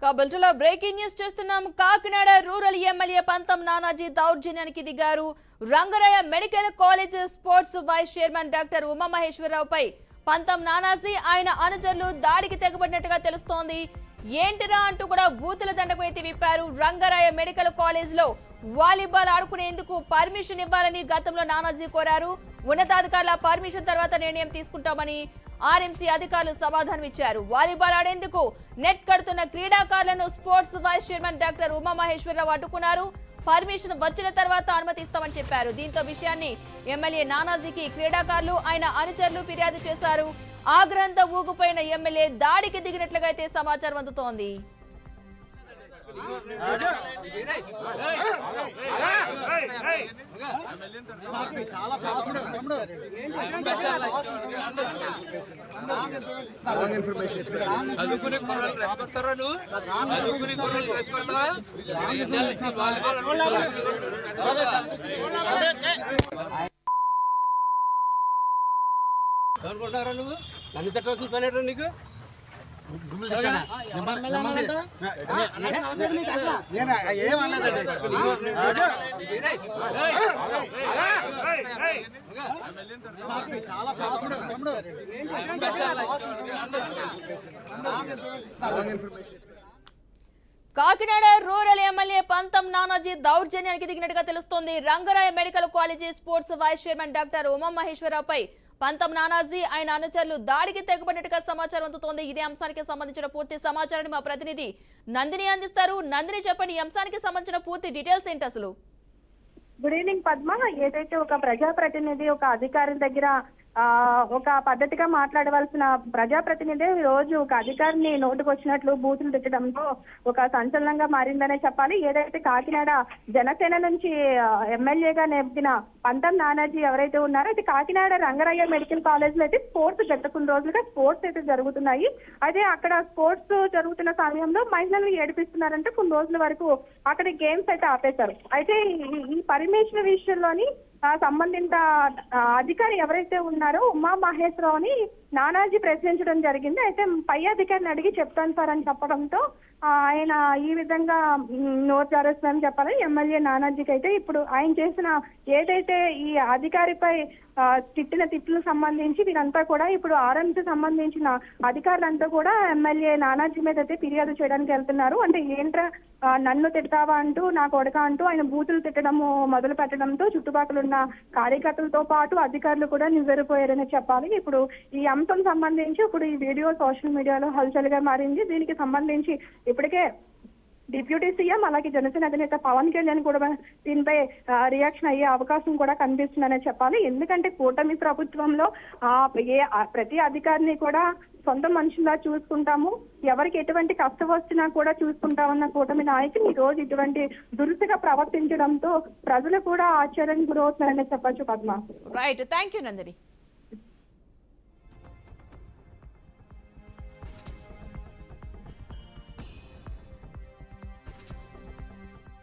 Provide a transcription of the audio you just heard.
బులెటిన్లో breaking news చూస్తున్నాం. Kakinada rural MLA పంతం నానాజీ దౌర్జన్యానికి దిగారు. Rangaraya medical college sports vice chairman doctor ఉమామహేశ్వరరావుపై పంతం నానాజీ ఆయన అనుచరులు దాడికి తెగబడినట్టుగా తెలుస్తోంది. ఏంటిరా అంటూ కూడా బూతుల దండకు ఎత్తి విప్పారు. రంగరాయ మెడికల్ కాలేజ్ లో వాలీబాల్ ఆడుకునేందుకు పర్మిషన్ ఇవ్వాలని గతంలో నానాజీ కోరారు. ఉన్నతాధికారుల పర్మిషన్ తర్వాత నిర్ణయం తీసుకుంటామని ఆర్ఎంసీ అధికారులు సమాధానం ఇచ్చారు. వాలీబాల్ ఆడేందుకు నెట్ కడుతున్న క్రీడాకారులను sports vice chairman doctor Umamaheswararao అడ్డుకున్నారు. పర్మిషన్ వచ్చిన తర్వాత అనుమతిస్తామని చెప్పారు. దీంతో విషయాన్ని ఎమ్మెల్యే నానాజీకి క్రీడాకారులు ఆయన అనుచరులు ఫిర్యాదు చేశారు. ఆగ్రహంతో ఊగిపోయిన ఎమ్మెల్యే దాడికి దిగినట్లుగా అయితే సమాచారం అందుతోంది. అనుకుంటారా నువ్వు నన్ను తిట్టవలసిన పని నీకు కాకినాడ రూరల్ ఎమ్మెల్యే పంతం నానాజీ దౌర్జన్యానికి దిగినట్టుగా తెలుస్తోంది. Rangaraya medical college sports vice chairman doctor ఉమామహేశ్వరరావుపై పంతం నానాజీ ఆయన అనుచరులు దాడికి తెగబడినట్టుగా సమాచారం అందుతోంది. ఇదే అంశానికి సంబంధించిన పూర్తి సమాచారాన్ని మా ప్రతినిధి నందిని అందిస్తారు. నందిని, చెప్పండి, ఈ అంశానికి సంబంధించిన పూర్తి డీటెయిల్స్ ఏంటి అసలు? Good evening Padma. ఏదైతే ఒక ప్రజాప్రతినిధి ఒక అధికారి దగ్గర ఒక పద్ధతిగా మాట్లాడవలసిన ప్రజాప్రతినిధి రోజు ఒక అధికారిని నోటుకు వచ్చినట్లు బూతులు తిట్టడంతో ఒక సంచలనంగా మారిందనే చెప్పాలి. ఏదైతే కాకినాడ జనసేన నుంచి ఎమ్మెల్యేగా నెగ్గిన పంతం నానాజీ ఎవరైతే ఉన్నారో అయితే కాకినాడ రంగరాయ మెడికల్ కాలేజ్ లో అయితే స్పోర్ట్స్ గత కొన్ని రోజులుగా స్పోర్ట్స్ అయితే జరుగుతున్నాయి. అయితే అక్కడ స్పోర్ట్స్ జరుగుతున్న సమయంలో మహిళలు ఏడిపిస్తున్నారంటే కొన్ని రోజుల వరకు అక్కడ గేమ్స్ అయితే ఆపేశారు. అయితే ఈ పర్మిషన్ విషయంలోని సంబంధిత అధికారి ఎవరైతే ఉన్నారో ఉమామహేశ్వరరావుని నానాజీ ప్రశ్నించడం జరిగింది. అయితే పై అధికారిని అడిగి చెప్తాను సార్ అని చెప్పడంతో ఆయన ఈ విధంగా నోరు జారేస్తున్నారని చెప్పాలి. ఎమ్మెల్యే నానాజీకి అయితే ఇప్పుడు ఆయన చేసిన ఏదైతే ఈ అధికారిపై తిట్టిన తిట్లకు సంబంధించి వీరంతా కూడా ఇప్పుడు ఆర్ఎంసీ సంబంధించిన అధికారులంతా కూడా ఎమ్మెల్యే నానాజీ మీద అయితే ఫిర్యాదు చేయడానికి వెళ్తున్నారు. అంటే ఏంట్రా నన్ను తిడతావా అంటూ నా కొడక అంటూ ఆయన బూతులు తిట్టడము మొదలు పెట్టడంతో చుట్టుపక్కల ఉన్న కార్యకర్తలతో పాటు అధికారులు కూడా నివ్వెరపోయారని చెప్పాలి. ఇప్పుడు ఈ అంశం సంబంధించి ఇప్పుడు ఈ వీడియో సోషల్ మీడియాలో హల్చల్ గా మారింది. దీనికి సంబంధించి ఇప్పటికే డిప్యూటీ సీఎం అలాగే జనసేన అధినేత పవన్ కళ్యాణ్ కూడా దీనిపై రియాక్షన్ అయ్యే అవకాశం కూడా కనిపిస్తుందనే చెప్పాలి. ఎందుకంటే కూటమి ప్రభుత్వంలో ప్రతి అధికారిని కూడా సొంత మనుషులా చూసుకుంటాము, ఎవరికి ఎటువంటి కష్టం వచ్చినా కూడా చూసుకుంటామన్న కూటమి నాయకులు ఈ రోజు ఇటువంటి దురుసుగా ప్రవర్తించడంతో ప్రజలు కూడా ఆశ్చర్యానికి గురవుతున్నారని చెప్పొచ్చు Padma. Right, thank you Nandini.